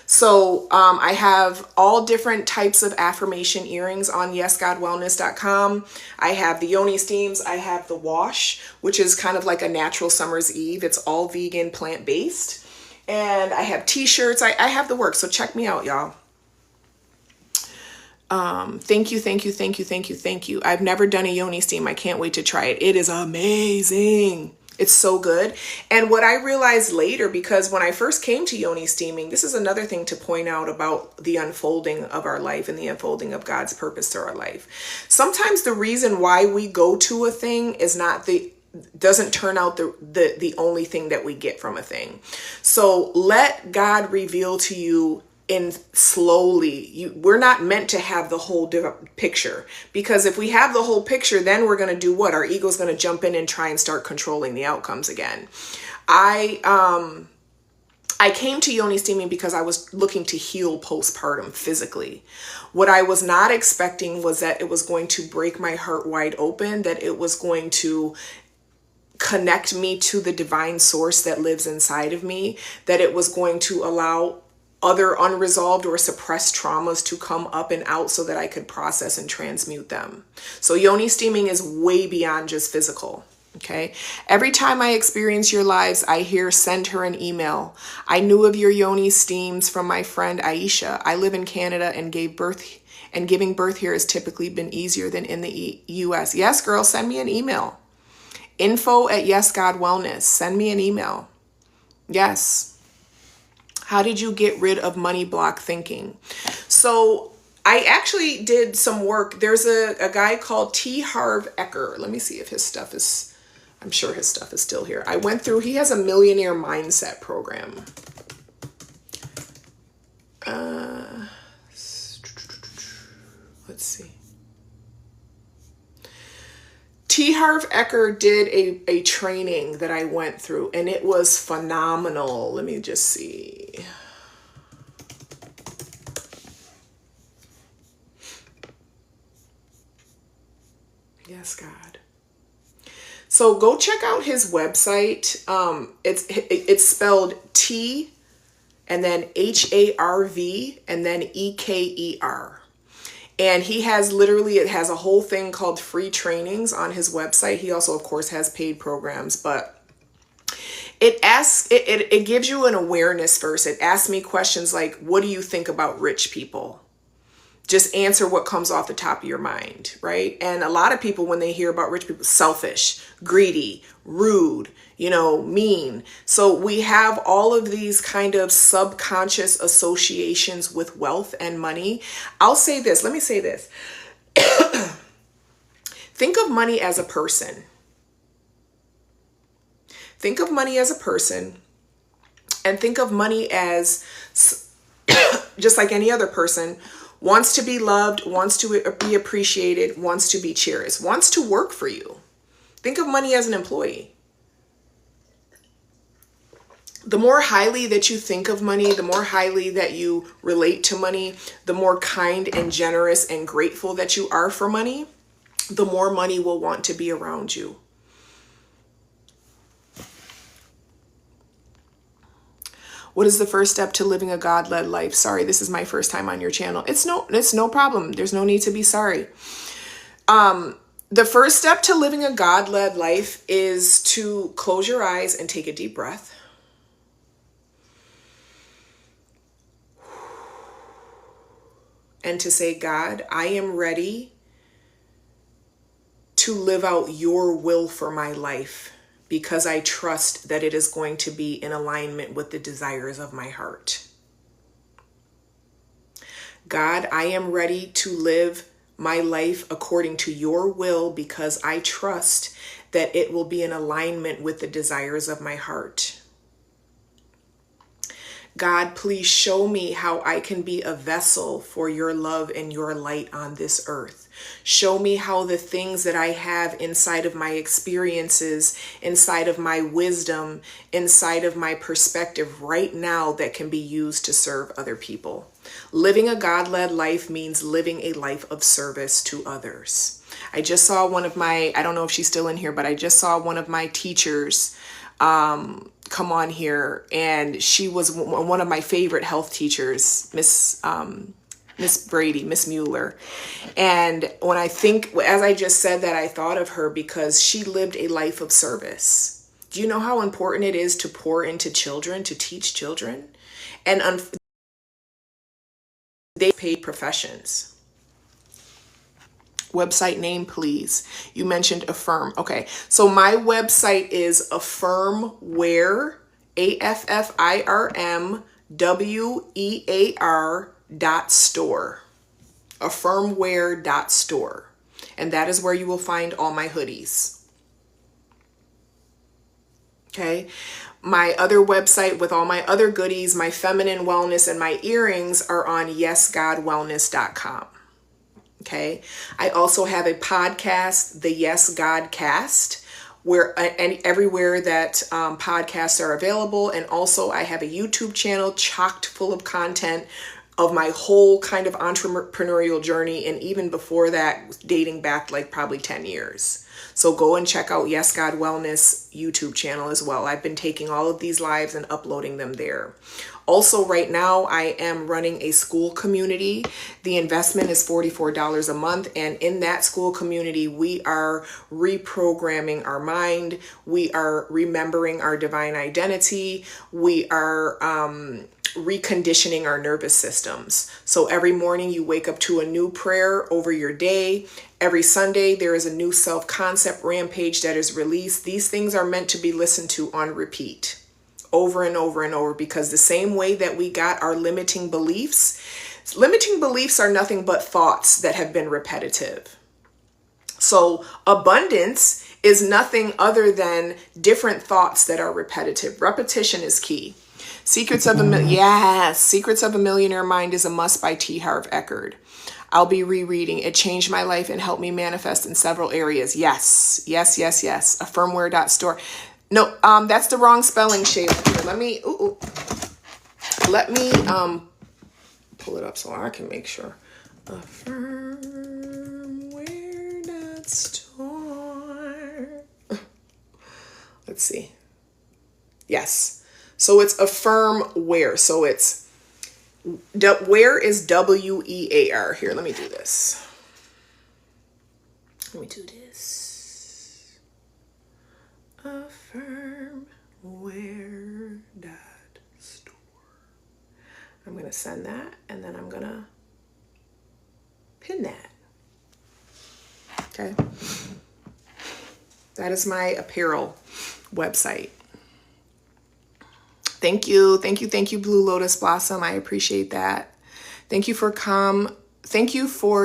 So I have all different types of affirmation earrings on yesgodwellness.com. I have the yoni steams. I have the wash, which is kind of like a natural summer's eve. It's all vegan, plant-based. And I have t-shirts. I have the work. So check me out, y'all. Thank you. I've never done a yoni steam. I can't wait to try it. It is amazing. It's so good. And what I realized later, because when I first came to yoni steaming, this is another thing to point out about the unfolding of our life and the unfolding of God's purpose to our life. Sometimes the reason why we go to a thing is doesn't turn out the only thing that we get from a thing. So let God reveal to you in slowly. We're not meant to have the whole picture, because if we have the whole picture, then we're going to do what? Our ego's going to jump in and try and start controlling the outcomes again. I came to yoni steaming because I was looking to heal postpartum physically. What I was not expecting was that it was going to break my heart wide open, that it was going to connect me to the divine source that lives inside of me, that it was going to allow other unresolved or suppressed traumas to come up and out so that I could process and transmute them. So yoni steaming is way beyond just physical. Okay. Every time I experience your lives, I hear, send her an email. I knew of your yoni steams from my friend Aisha. I live in Canada and giving birth here has typically been easier than in the US. Yes, girl, send me an email. info@yesgodwellness. Send me an email. Yes. How did you get rid of money block thinking? So I actually did some work. There's a guy called T. Harv Eker. Let me see if his stuff is, I'm sure his stuff is still here. I went through, he has a millionaire mindset program. Let's see. T. Harv Eker did a training that I went through, and it was phenomenal. Let me just see. Yes, God. So go check out his website. It's spelled T and then HARV and then EKER. And he has literally, it has a whole thing called free trainings on his website. He also, of course, has paid programs, but it gives you an awareness first. It asks me questions like, what do you think about rich people? Just answer what comes off the top of your mind, right? And a lot of people, when they hear about rich people, selfish, greedy, rude, mean. So we have all of these kind of subconscious associations with wealth and money. I'll say this. Let me say this. Think of money as a person. Think of money as a person, and think of money as just like any other person. Wants to be loved, wants to be appreciated, wants to be cherished, wants to work for you. Think of money as an employee. The more highly that you think of money, the more highly that you relate to money, the more kind and generous and grateful that you are for money, the more money will want to be around you. What is the first step to living a God-led life? Sorry, this is my first time on your channel. It's no problem. There's no need to be sorry. The first step to living a God-led life is to close your eyes and take a deep breath. And to say, God, I am ready to live out your will for my life, because I trust that it is going to be in alignment with the desires of my heart. God, I am ready to live my life according to your will, because I trust that it will be in alignment with the desires of my heart. God, please show me how I can be a vessel for your love and your light on this earth. Show me how the things that I have inside of my experiences, inside of my wisdom, inside of my perspective right now that can be used to serve other people. Living a God-led life means living a life of service to others. I just saw one of my, I don't know if she's still in here, but I just saw one of my teachers come on here, and she was one of my favorite health teachers, Miss Brady, Miss Mueller. And when I think, as I just said that, I thought of her because she lived a life of service. Do you know how important it is to pour into children, to teach children? And they paid professions. Website name, please. You mentioned Affirm. Okay, so my website is affirmwear, AFFIRMWEAR.store. Affirmwear.store. And that is where you will find all my hoodies. Okay. My other website with all my other goodies, my feminine wellness and my earrings are on yesgodwellness.com. Okay. I also have a podcast, the Yes Godcast, where everywhere that podcasts are available. And also I have a YouTube channel chocked full of content of my whole kind of entrepreneurial journey. And even before that, dating back like probably 10 years. So go and check out Yes God Wellness YouTube channel as well. I've been taking all of these lives and uploading them there. Also, right now, I am running a school community. The investment is $44 a month. And in that school community, we are reprogramming our mind. We are remembering our divine identity. We are reconditioning our nervous systems. So every morning you wake up to a new prayer over your day. Every Sunday, there is a new self-concept rampage that is released. These things are meant to be listened to on repeat over and over and over, because the same way that we got our limiting beliefs, Limiting beliefs are nothing but thoughts that have been repetitive. So abundance is nothing other than different thoughts that are repetitive. Repetition is key. Secrets of a Millionaire Mind is a must by T. Harv Eckert. I'll be rereading. It changed my life and helped me manifest in several areas. Yes. Affirmware.store. No, that's the wrong spelling, Shayla. Here, let me pull it up so I can make sure. Affirmware.store. Let's see. Yes. So it's affirmware. So it's where is WEAR. Here, let me do this. Affirmware.store. I'm going to send that, and then I'm going to pin that. Okay. That is my apparel website. Thank you, Blue Lotus Blossom. I appreciate that. Thank you for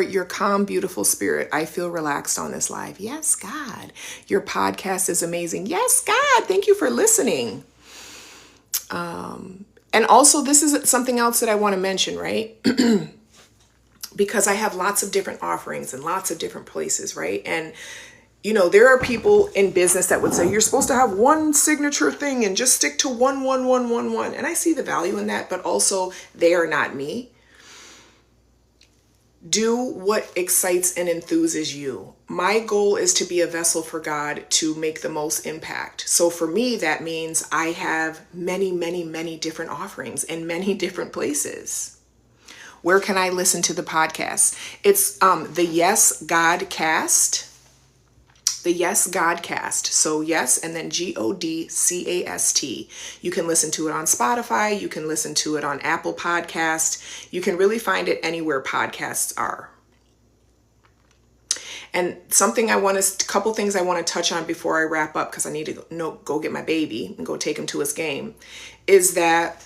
your calm, beautiful spirit. I feel relaxed on this live. Yes, God. Your podcast is amazing. Yes, God. Thank you for listening. And also, this is something else that I want to mention, right? Because I have lots of different offerings in lots of different places, right? And there are people in business that would say, you're supposed to have one signature thing and just stick to one. And I see the value in that, but also they are not me. Do what excites and enthuses you. My goal is to be a vessel for God to make the most impact. So for me, that means I have many, many, many different offerings in many different places. Where can I listen to the podcast? It's the Yes Godcast. The Yes Godcast. So yes, and then GODCAST. You can listen to it on Spotify. You can listen to it on Apple Podcast. You can really find it anywhere podcasts are. And couple things I want to touch on before I wrap up, because I need to go get my baby and go take him to his game, is that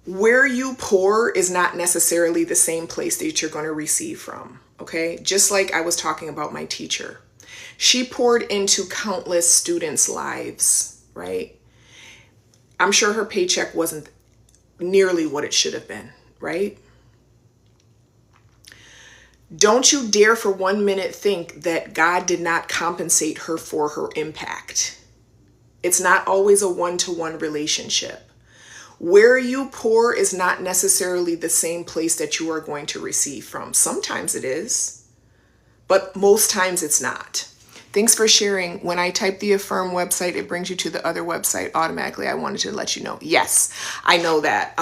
where you pour is not necessarily the same place that you're going to receive from. Okay, just like I was talking about my teacher. She poured into countless students' lives, right? I'm sure her paycheck wasn't nearly what it should have been, right? Don't you dare for 1 minute think that God did not compensate her for her impact. It's not always a one-to-one relationship. Where you pour is not necessarily the same place that you are going to receive from. Sometimes it is, but most times it's not. Thanks for sharing. When I type the Affirm website, it brings you to the other website automatically. I wanted to let you know. Yes, I know that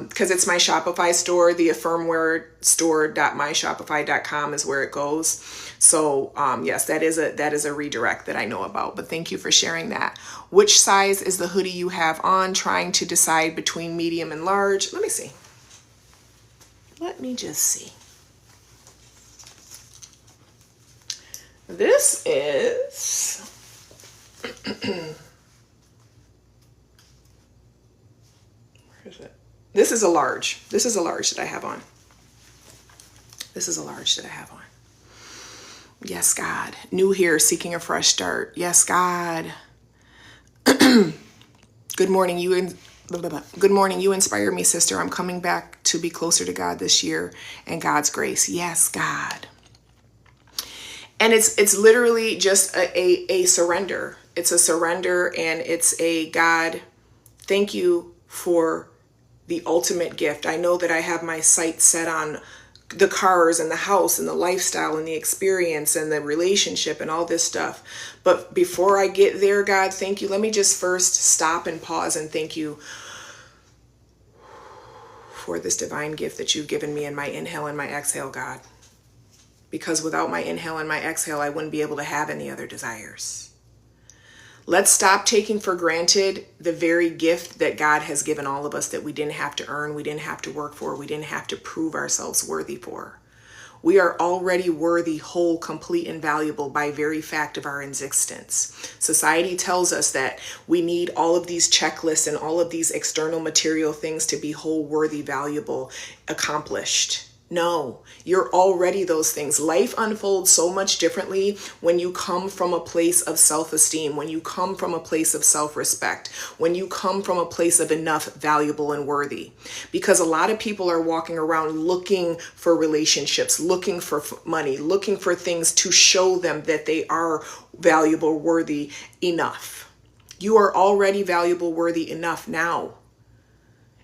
because it's my Shopify store. The Affirmware store.myshopify.com is where it goes. So yes, that is a redirect that I know about. But thank you for sharing that. Which size is the hoodie you have on? Trying to decide between medium and large. Let me see. Let me just see. This is where is it? This is a large. This is a large that I have on. Yes, God. New here, seeking a fresh start. Yes, God. Good morning. Good morning. You inspire me, sister. I'm coming back to be closer to God this year and God's grace. Yes, God. And it's literally just a surrender. It's a surrender, and it's a God, thank you for the ultimate gift. I know that I have my sights set on the cars and the house and the lifestyle and the experience and the relationship and all this stuff. But before I get there, God, thank you. Let me just first stop and pause and thank you for this divine gift that you've given me in my inhale and my exhale, God. Because without my inhale and my exhale, I wouldn't be able to have any other desires. Let's stop taking for granted the very gift that God has given all of us that we didn't have to earn, we didn't have to work for, we didn't have to prove ourselves worthy for. We are already worthy, whole, complete, and valuable by very fact of our existence. Society tells us that we need all of these checklists and all of these external material things to be whole, worthy, valuable, accomplished. No, you're already those things. Life unfolds so much differently when you come from a place of self-esteem, when you come from a place of self-respect, when you come from a place of enough, valuable, and worthy. Because a lot of people are walking around looking for relationships, looking for money, looking for things to show them that they are valuable, worthy, enough. You are already valuable, worthy, enough now.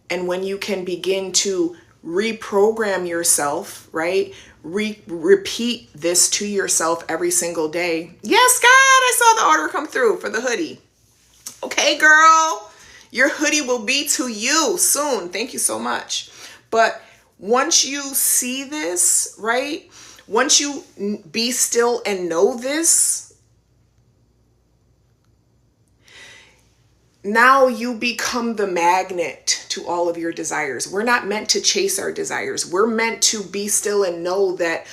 And when you can begin to reprogram yourself, right? Repeat this to yourself every single day. Yes, God, I saw the order come through for the hoodie. Okay, girl, your hoodie will be to you soon. Thank you so much. But once you see this, right? Once you be still and know this, now you become the magnet to all of your desires. We're not meant to chase our desires. We're meant to be still and know that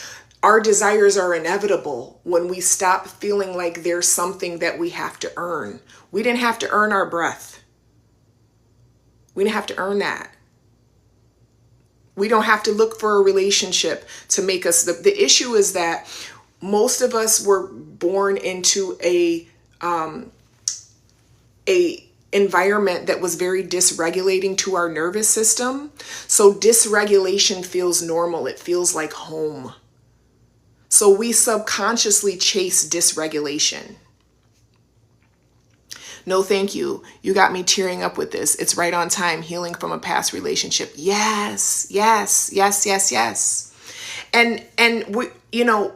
our desires are inevitable when we stop feeling like there's something that we have to earn. We didn't have to earn our breath. We didn't have to earn that. We don't have to look for a relationship to make us. The issue is that most of us were born into a environment that was very dysregulating to our nervous system. So dysregulation feels normal. It feels like home. So we subconsciously chase dysregulation. No, thank you. You got me tearing up with this. It's right on time. Healing from a past relationship. Yes, yes, yes, yes, yes. And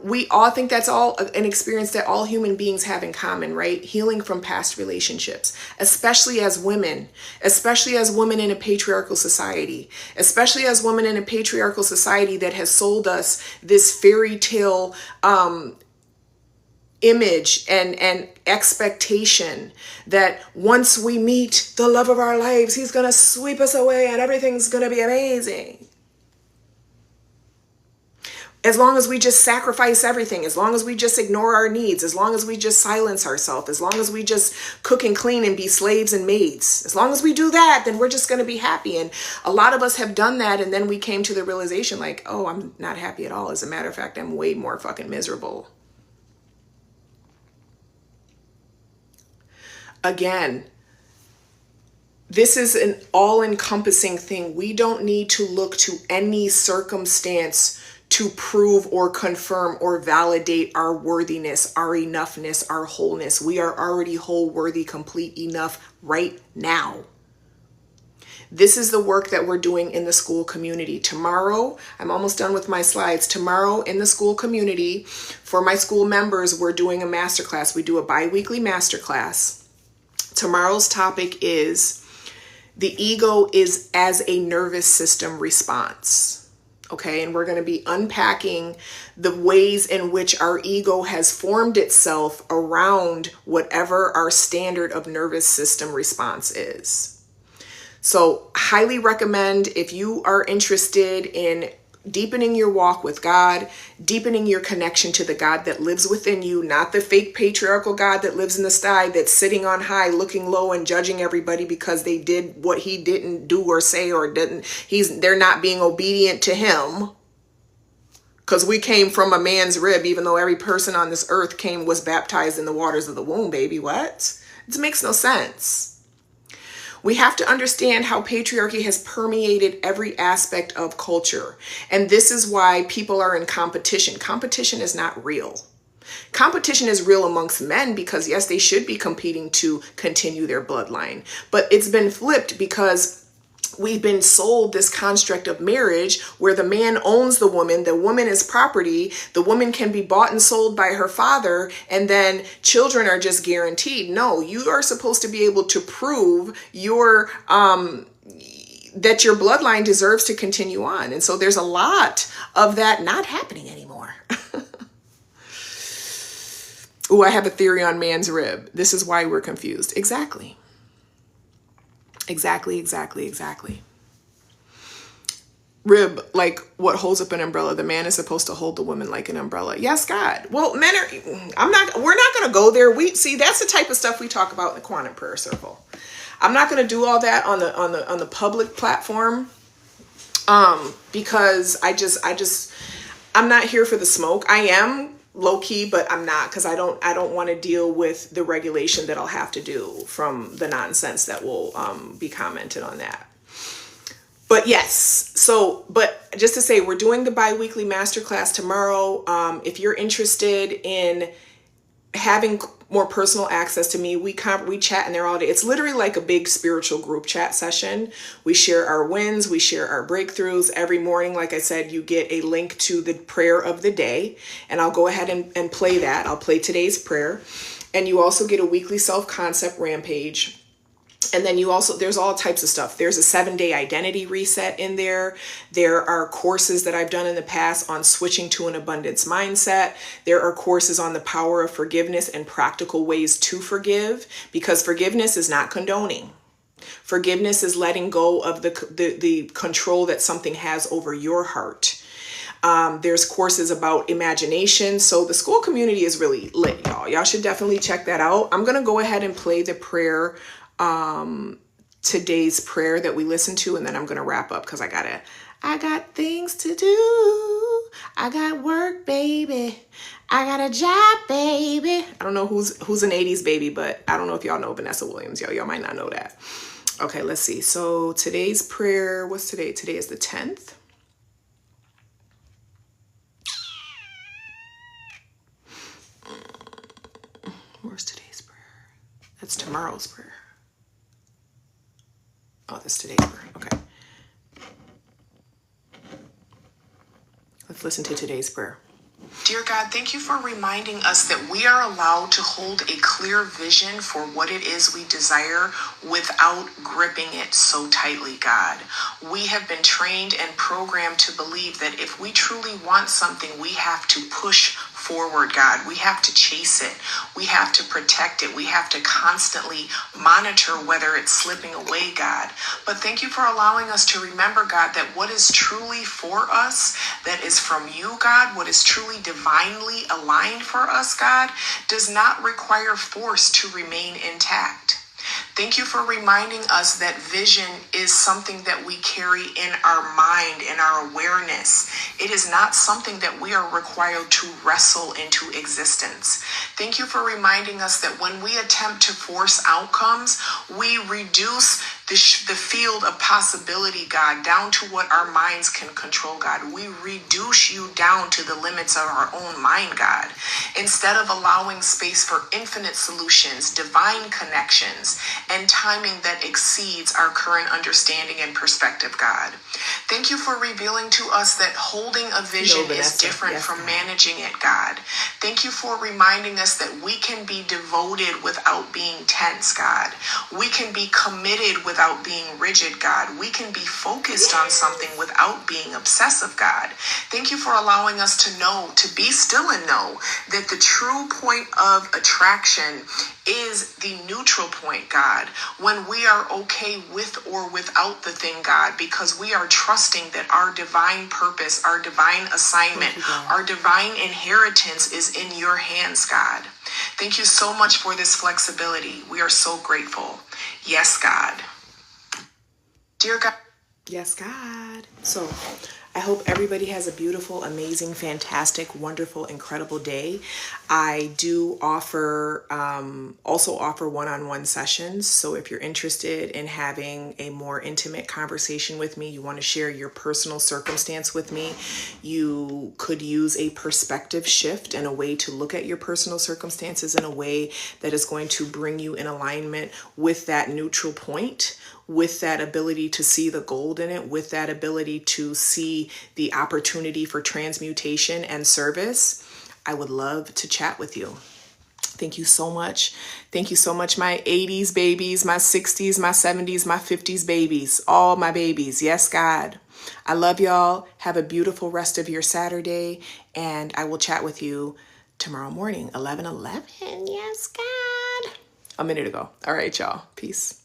we all think that's all an experience that all human beings have in common, right? Healing from past relationships, especially as women in a patriarchal society, especially as women in a patriarchal society that has sold us this fairy tale image and expectation that once we meet the love of our lives, he's going to sweep us away and everything's going to be amazing. As long as we just sacrifice everything, as long as we just ignore our needs, as long as we just silence ourselves, as long as we just cook and clean and be slaves and maids, as long as we do that, then we're just going to be happy. And a lot of us have done that. And then we came to the realization like, oh, I'm not happy at all. As a matter of fact, I'm way more fucking miserable. Again, this is an all-encompassing thing. We don't need to look to any circumstance to prove or confirm or validate our worthiness, our enoughness, our wholeness. We are already whole, worthy, complete, enough right now. This is the work that we're doing in the school community. Tomorrow, I'm almost done with my slides. Tomorrow in the school community, for my school members, we're doing a masterclass. We do a bi-weekly masterclass. Tomorrow's topic is the ego is as a nervous system response. Okay, and we're going to be unpacking the ways in which our ego has formed itself around whatever our standard of nervous system response is. So, highly recommend if you are interested in deepening your walk with God, deepening your connection to the God that lives within you, not the fake patriarchal God that lives in the sky that's sitting on high, looking low and judging everybody because they did what he didn't do or say or didn't. They're not being obedient to him. Because we came from a man's rib, even though every person on this earth was baptized in the waters of the womb, baby. What? It makes no sense. We have to understand how patriarchy has permeated every aspect of culture. And this is why people are in competition. Competition is not real. Competition is real amongst men because, yes, they should be competing to continue their bloodline. But it's been flipped because we've been sold this construct of marriage where the man owns the woman is property, the woman can be bought and sold by her father, and then children are just guaranteed. No, you are supposed to be able to prove that your bloodline deserves to continue on. And so there's a lot of that not happening anymore. Ooh, I have a theory on man's rib. This is why we're confused. Exactly. rib like what holds up an umbrella. The man is supposed to hold the woman like an umbrella. Yes, God. Well, we're not going to go there. We see, that's the type of stuff we talk about in the quantum prayer circle. I'm not going to do all that on the public platform. Because I'm not here for the smoke. I am low key, but I'm not, because I don't want to deal with the regulation that I'll have to do from the nonsense that will be commented on that. But yes, but just to say, we're doing the bi-weekly masterclass tomorrow. If you're interested in having more personal access to me, we chat in there all day. It's literally like a big spiritual group chat session. We share our wins, we share our breakthroughs. Every morning, like I said, you get a link to the prayer of the day, and I'll go ahead and play that. I'll play today's prayer. And you also get a weekly self-concept rampage. And then there's all types of stuff. There's a 7-day identity reset in there. There are courses that I've done in the past on switching to an abundance mindset. There are courses on the power of forgiveness and practical ways to forgive, because forgiveness is not condoning. Forgiveness is letting go of the control that something has over your heart. There's courses about imagination. So the school community is really lit, y'all. Y'all should definitely check that out. I'm going to go ahead and play the prayer, today's prayer that we listened to, and then I'm going to wrap up because I got things to do. I got work, baby. I got a job, baby. I don't know who's an 80s baby, but I don't know if y'all know Vanessa Williams. Y'all might not know that. Okay, let's see. So today's prayer, what's today? Today is the 10th. Where's today's prayer? That's tomorrow's prayer. Oh, that's today's prayer. Okay. Let's listen to today's prayer. Dear God, thank you for reminding us that we are allowed to hold a clear vision for what it is we desire without gripping it so tightly, God. We have been trained and programmed to believe that if we truly want something, we have to push forward, God. We have to chase it. We have to protect it. We have to constantly monitor whether it's slipping away, God. But thank you for allowing us to remember, God, that what is truly for us, that is from you, God, what is truly divinely aligned for us, God, does not require force to remain intact. Thank you for reminding us that vision is something that we carry in our mind, in our awareness. It is not something that we are required to wrestle into existence. Thank you for reminding us that when we attempt to force outcomes, we reduce the field of possibility, God, down to what our minds can control, God. We reduce you down to the limits of our own mind, God. Instead of allowing space for infinite solutions, divine connections, and timing that exceeds our current understanding and perspective, God. Thank you for revealing to us that holding a vision is different from managing it, God. Thank you for reminding us that we can be devoted without being tense, God. We can be committed without being rigid, God. We can be focused on something without being obsessive, God. Thank you for allowing us to know, to be still and know that the true point of attraction is the neutral point, God, when we are okay with or without the thing, God, because we are trusting that our divine purpose, our divine assignment, our divine inheritance is in your hands, God. Thank you so much for this flexibility. We are so grateful. Yes, God. Dear God. Yes, God. So I hope everybody has a beautiful, amazing, fantastic, wonderful, incredible day. I do also offer one-on-one sessions. So if you're interested in having a more intimate conversation with me, you want to share your personal circumstance with me, you could use a perspective shift and a way to look at your personal circumstances in a way that is going to bring you in alignment with that neutral point, with that ability to see the gold in it, with that ability to see the opportunity for transmutation and service. I would love to chat with you. Thank you so much. Thank you so much, my 80s babies, my 60s, my 70s, my 50s babies, all my babies. Yes, God. I love y'all. Have a beautiful rest of your Saturday, and I will chat with you tomorrow morning, 11:11. Yes, God. A minute ago. All right, y'all. Peace.